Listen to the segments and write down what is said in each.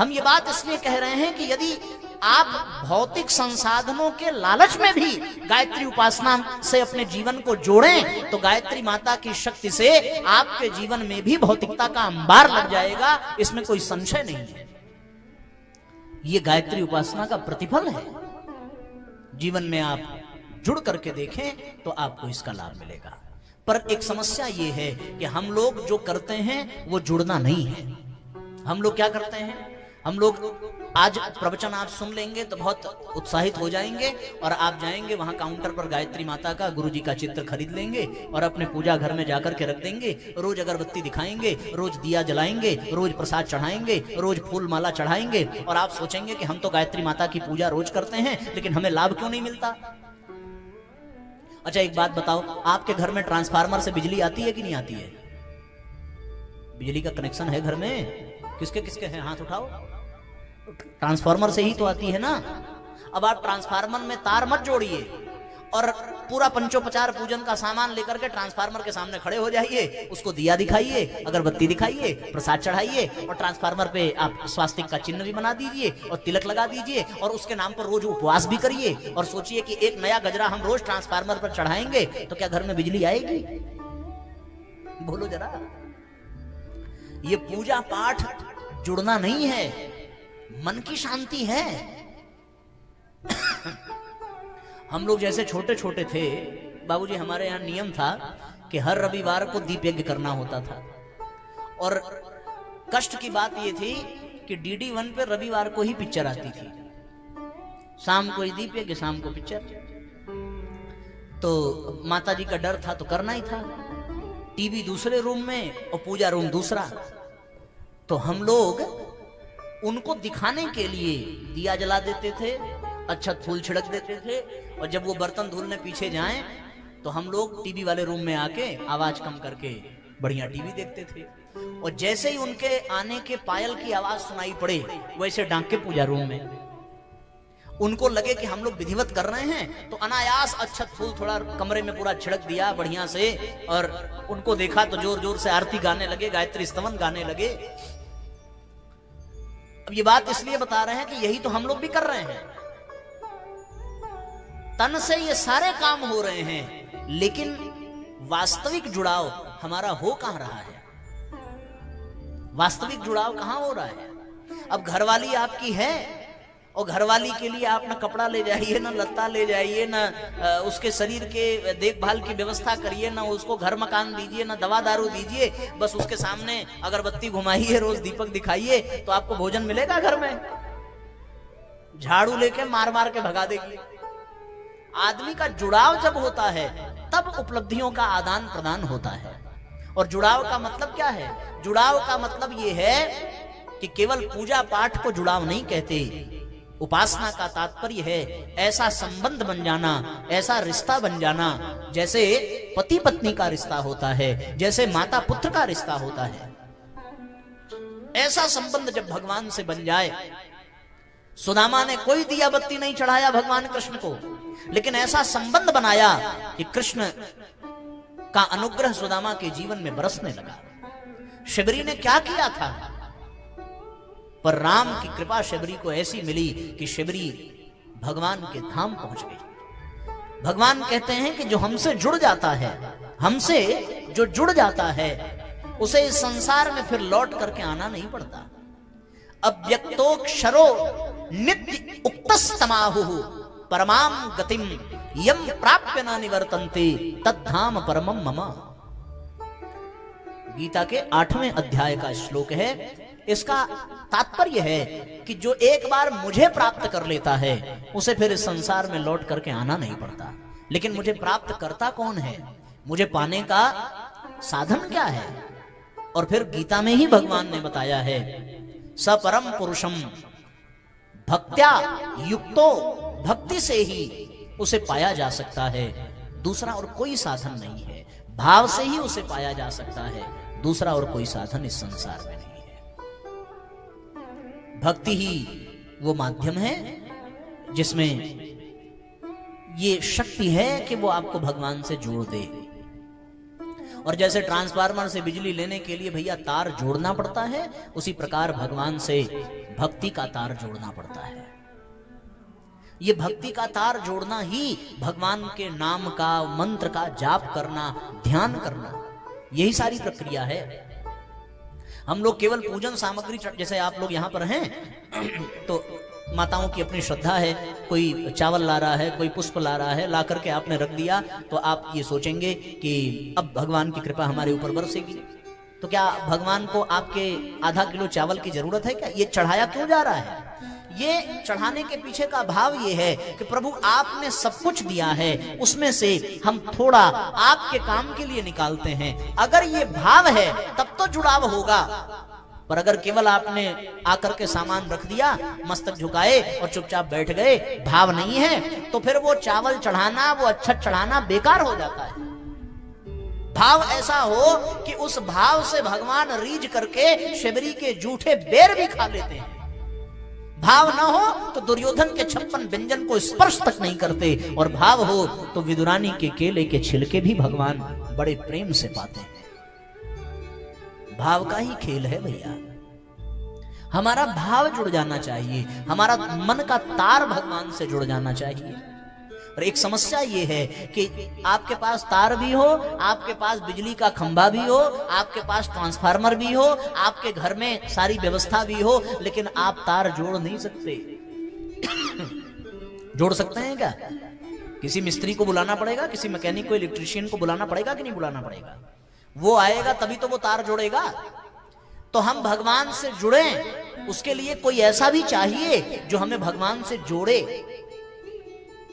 हम ये बात इसलिए कह रहे हैं कि यदि आप भौतिक संसाधनों के लालच में भी गायत्री उपासना से अपने जीवन को जोड़ें तो गायत्री माता की शक्ति से आपके जीवन में भी भौतिकता का अंबार लग जाएगा, इसमें कोई संशय नहीं है। ये गायत्री उपासना का प्रतिफल है। जीवन में आप जुड़ करके देखें तो आपको इसका लाभ मिलेगा। पर एक समस्या ये है कि हम लोग जो करते हैं वो जुड़ना नहीं है। हम लोग क्या करते हैं, हम लोग आज प्रवचन आप सुन लेंगे तो बहुत उत्साहित हो जाएंगे और आप जाएंगे वहां काउंटर पर गायत्री माता का, गुरु जी का चित्र खरीद लेंगे और अपने पूजा घर में जाकर के रख देंगे। रोज अगरबत्ती दिखाएंगे, रोज दिया जलाएंगे, रोज प्रसाद चढ़ाएंगे, रोज फूल माला चढ़ाएंगे और आप सोचेंगे कि हम तो गायत्री माता की पूजा रोज करते हैं लेकिन हमें लाभ क्यों नहीं मिलता। अच्छा एक बात बताओ, आपके घर में ट्रांसफार्मर से बिजली आती है कि नहीं आती है? बिजली का कनेक्शन है घर में? किसके किसके हैं, हाथ उठाओ। ट्रांसफार्मर से ही तो आती है ना। अब आप ट्रांसफार्मर में तार मत जोड़िए और पूरा पंचोपचार पूजन का सामान लेकर के ट्रांसफार्मर के सामने खड़े हो जाइए, उसको दिया दिखाइए, अगरबत्ती दिखाइए, प्रसाद चढ़ाइए और ट्रांसफार्मर पे आप स्वास्तिक का चिन्ह भी बना दीजिए और तिलक लगा दीजिए और उसके नाम पर रोज उपवास भी करिए और सोचिए कि एक नया गजरा हम रोज ट्रांसफार्मर पर चढ़ाएंगे तो क्या घर में बिजली आएगी? बोलो जरा। ये पूजा पाठ जुड़ना नहीं है, मन की शांति है। हम लोग जैसे छोटे छोटे थे, बाबूजी हमारे यहाँ नियम था कि हर रविवार को दीप यज्ञ करना होता था और कष्ट की बात ये थी कि DD1 पे रविवार को ही पिक्चर आती थी। शाम को ही दीप यज्ञ, शाम को पिक्चर। तो माता जी का डर था तो करना ही था। टीवी दूसरे रूम में और पूजा रूम दूसरा। तो हम लोग उनको दिखाने के लिए दिया जला देते थे, अच्छा फूल छिड़क देते थे और जब वो बर्तन धुलने पीछे जाएं तो हम लोग टीवी वाले रूम में आके आवाज कम करके बढ़िया टीवी देखते थे। और जैसे ही उनके आने के पायल की आवाज सुनाई पड़े वैसे डांक के पूजा रूम में उनको लगे कि हम लोग विधिवत कर रहे हैं तो अनायास अच्छत फूल थोड़ा कमरे में पूरा छिड़क दिया बढ़िया से और उनको देखा तो जोर जोर से आरती गाने लगे, गायत्री स्तवन गाने लगे। अब ये बात इसलिए बता रहे हैं कि यही तो हम लोग भी कर रहे हैं। तन से ये सारे काम हो रहे हैं लेकिन वास्तविक जुड़ाव हमारा हो कहां रहा है? वास्तविक जुड़ाव कहां हो रहा है? अब घरवाली आपकी है और घरवाली के लिए आप ना कपड़ा ले जाइए, ना लत्ता ले जाइए, ना उसके शरीर के देखभाल की व्यवस्था करिए, ना उसको घर मकान दीजिए, ना दवा दारू दीजिए, बस उसके सामने अगरबत्ती घुमाइए, रोज दीपक दिखाइए तो आपको भोजन मिलेगा घर में? झाड़ू लेके मार मार के भगा देगी। आदमी का जुड़ाव जब होता है तब उपलब्धियों का आदान प्रदान होता है। और जुड़ाव का मतलब क्या है? जुड़ाव का मतलब यह है कि केवल पूजा पाठ को जुड़ाव नहीं कहते। उपासना का तात्पर्य है ऐसा संबंध बन जाना, ऐसा रिश्ता बन जाना जैसे पति पत्नी का रिश्ता होता है, जैसे माता पुत्र का रिश्ता होता है। ऐसा संबंध जब भगवान से बन जाए। सुदामा ने कोई दिया बत्ती नहीं चढ़ाया भगवान कृष्ण को, लेकिन ऐसा संबंध बनाया कि कृष्ण का अनुग्रह सुदामा के जीवन में बरसने लगा। शबरी ने क्या किया था? पर राम की कृपा शबरी को ऐसी मिली कि शबरी भगवान के धाम पहुंच गई। भगवान कहते हैं कि जो हमसे जुड़ जाता है, हमसे जो जुड़ जाता है उसे इस संसार में फिर लौट करके आना नहीं पड़ता। अव्यक्तोक्षरो नित्य उक्तस्तमाहु परमाम गतिम यम प्राप्य न निवर्तन्ते तद्धाम परमम मम। गीता के 8वें अध्याय का श्लोक है। इसका तात्पर्य है कि जो एक बार मुझे प्राप्त कर लेता है उसे फिर इस संसार में लौट करके आना नहीं पड़ता। लेकिन मुझे प्राप्त करता कौन है? मुझे पाने का साधन क्या है? और फिर गीता में ही भगवान ने बताया है सपरम पुरुषम भक्त्या युक्तो, भक्ति से ही उसे पाया जा सकता है, दूसरा और कोई साधन नहीं है। भाव से ही उसे पाया जा सकता है, दूसरा और कोई साधन इस संसार में नहीं है। भक्ति ही वो माध्यम है जिसमें ये शक्ति है कि वो आपको भगवान से जोड़ दे। और जैसे ट्रांसफार्मर से बिजली लेने के लिए भैया तार जोड़ना पड़ता है, उसी प्रकार भगवान से भक्ति का तार जोड़ना पड़ता है। ये भक्ति का तार जोड़ना ही भगवान के नाम का, मंत्र का जाप करना, ध्यान करना, यही सारी प्रक्रिया है। हम लोग केवल पूजन सामग्री, जैसे आप लोग यहाँ पर हैं तो माताओं की अपनी श्रद्धा है, कोई चावल ला रहा है, कोई पुष्प ला रहा है, ला करके आपने रख दिया, तो आप ये सोचेंगे कि अब भगवान की कृपा हमारे ऊपर बरसेगी। तो क्या भगवान को आपके आधा किलो चावल की जरूरत है क्या? ये चढ़ाया क्यों जा रहा है? ये चढ़ाने के पीछे का भाव ये है कि प्रभु आपने सब कुछ दिया है, उसमें से हम थोड़ा आपके काम के लिए निकालते हैं। अगर ये भाव है तब तो जुड़ाव होगा, पर अगर केवल आपने आकर के सामान रख दिया, मस्तक झुकाए और चुपचाप बैठ गए, भाव नहीं है, तो फिर वो चावल चढ़ाना, वो अच्छा चढ़ाना बेकार हो जाता है। भाव ऐसा हो कि उस भाव से भगवान रीझ करके शबरी के जूठे बेर भी खा लेते हैं। भाव ना हो तो दुर्योधन के 56 व्यंजन को स्पर्श तक नहीं करते, और भाव हो तो विदुरानी के केले के छिलके भी भगवान बड़े प्रेम से पाते हैं। भाव का ही खेल है भैया। हमारा भाव जुड़ जाना चाहिए, हमारा मन का तार भगवान से जुड़ जाना चाहिए। और एक समस्या ये है कि आपके पास तार भी हो, आपके पास बिजली का खंभा भी हो, आपके पास ट्रांसफार्मर भी हो, आपके घर में सारी व्यवस्था भी हो, लेकिन आप तार जोड़ नहीं सकते। जोड़ सकते हैं क्या? किसी मिस्त्री को बुलाना पड़ेगा, किसी मैकेनिक को, इलेक्ट्रिशियन को बुलाना पड़ेगा कि नहीं बुलाना पड़ेगा? वो आएगा तभी तो वो तार जोड़ेगा। तो हम भगवान से जुड़े, उसके लिए कोई ऐसा भी चाहिए जो हमें भगवान से जोड़े,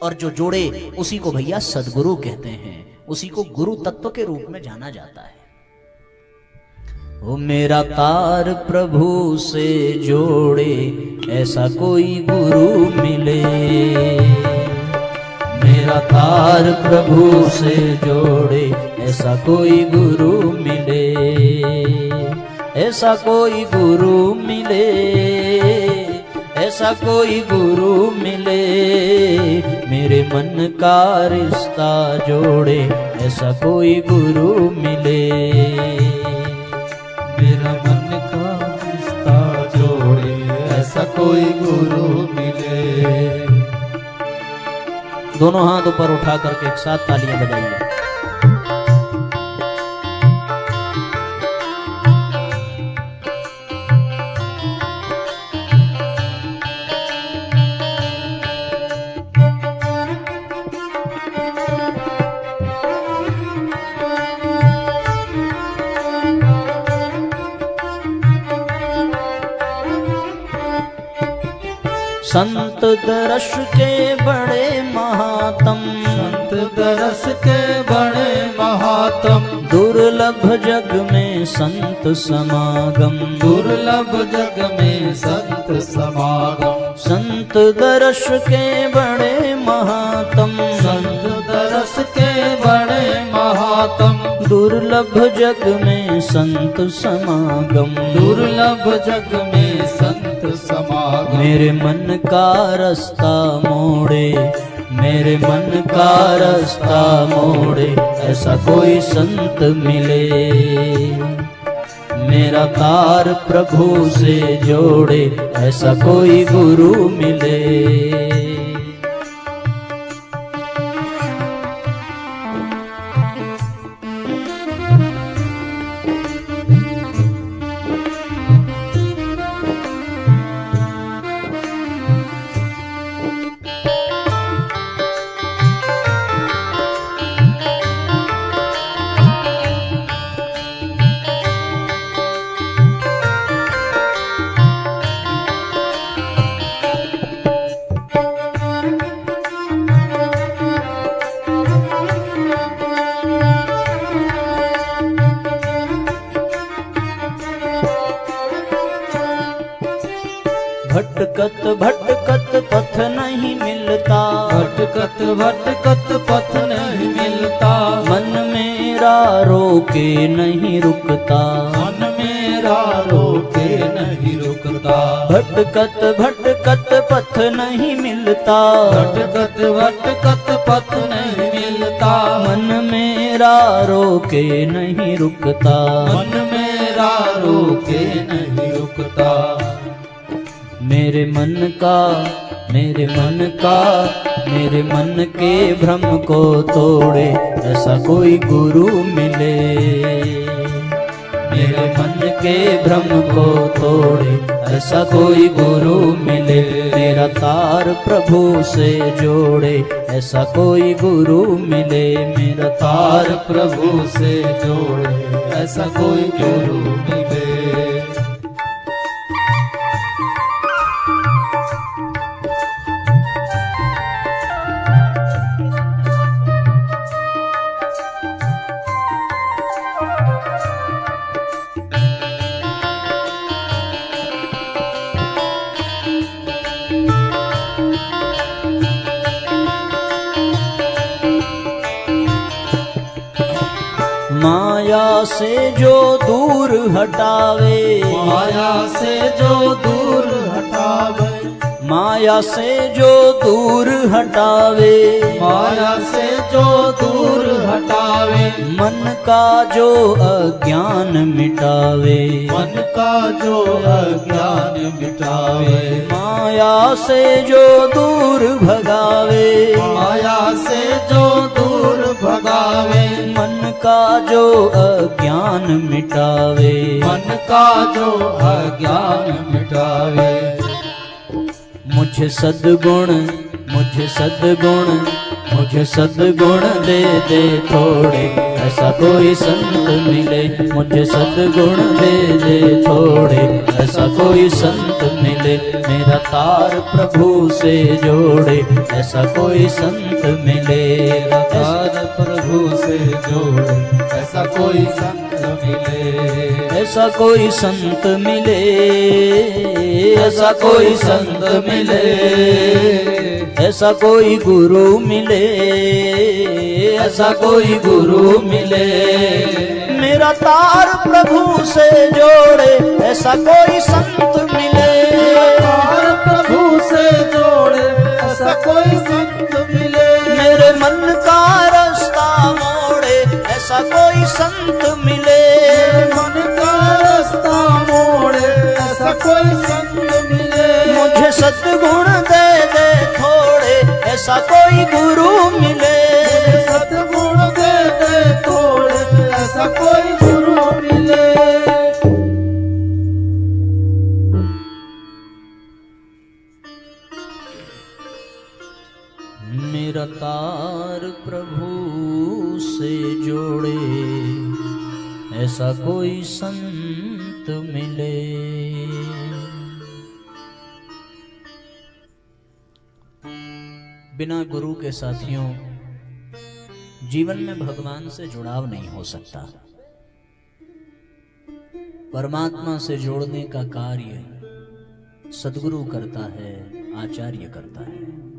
और जो जोड़े उसी को भैया सदगुरु कहते हैं, उसी को गुरु तत्व के रूप में जाना जाता है। वो मेरा तार प्रभु से जोड़े, ऐसा कोई गुरु मिले। मेरा तार प्रभु से जोड़े, ऐसा कोई गुरु मिले, ऐसा कोई गुरु मिले, ऐसा कोई गुरु मिले। मेरे मन का रिश्ता जोड़े, ऐसा कोई गुरु मिले। मेरा मन का रिश्ता जोड़े, ऐसा कोई गुरु मिले। दोनों हाथ ऊपर उठा करके एक साथ तालियां बजाइए। संत दरस के बड़े महात्म, संत दरस के बड़े महात्म, दुर्लभ जग में संत समागम, दुर्लभ जग में संत समागम। संत दरस के बड़े महात्म, संत दरस के बड़े महात्म, दुर्लभ जग में संत समागम, दुर्लभ जग में संत समागम। मेरे मन का रास्ता मोड़े, मेरे मन का रास्ता मोड़े, ऐसा कोई संत मिले। मेरा तार प्रभु से जोड़े, ऐसा कोई गुरु मिले। भटकत भटकत पथ नहीं मिलता, भटकत भटकत पथ नहीं मिलता, मन मेरा रोके नहीं रुकता, मन मेरा रोके नहीं रुकता। भटकत भटकत पथ नहीं मिलता, भटकत भटकत पथ नहीं मिलता, मन मेरा रोके नहीं रुकता, मन मेरा रोके नहीं रुकता। मेरे मन के भ्रम को तोड़े ऐसा कोई गुरु मिले। मेरे मन के भ्रम को तोड़े ऐसा कोई गुरु मिले। मेरा तार प्रभु से जोड़े ऐसा कोई गुरु मिले। मेरा तार प्रभु से जोड़े ऐसा कोई गुरु मिले। माया से जो दूर हटावे, माया से जो दूर हटावे, माया से जो दूर हटावे, माया से जो दूर हटावे, मन का जो अज्ञान मिटावे, मन का जो अज्ञान मिटावे, माया से जो दूर भगावे, माया से जो दूर भगावे, मन का जो अज्ञान मिटावे, मन का जो अज्ञान मिटावे। मुझे सद्गुण, मुझे सद्गुण, मुझे सद्गुण दे दे थोड़े ऐसा कोई संत मिले। मुझे सद्गुण दे दे थोड़े ऐसा कोई संत मिले। मेरा तार प्रभु से जोड़े ऐसा कोई संत मिले। मेरा तार प्रभु से जोड़े ऐसा कोई संत मिले। ऐसा कोई संत मिले, ऐसा कोई संत मिले, ऐसा कोई गुरु मिले, ऐसा कोई गुरु मिले। मेरा तार प्रभु से जोड़े ऐसा कोई संत मिले। तार प्रभु से जोड़े ऐसा कोई संत मिले। मेरे मन का रास्ता मोड़े ऐसा कोई संत मिले। मन का रास्ता मोड़े ऐसा कोई संत मिले। मुझे सद्गुण दे दे थोड़े ऐसा कोई गुरु मिले। सद्गुण दे दे थोड़े ऐसा कोई गुरु मिले। मेरा तार प्रभु से जोड़े ऐसा कोई संत मिले। बिना गुरु के साथियों जीवन में भगवान से जुड़ाव नहीं हो सकता। परमात्मा से जोड़ने का कार्य सद्गुरु करता है, आचार्य करता है।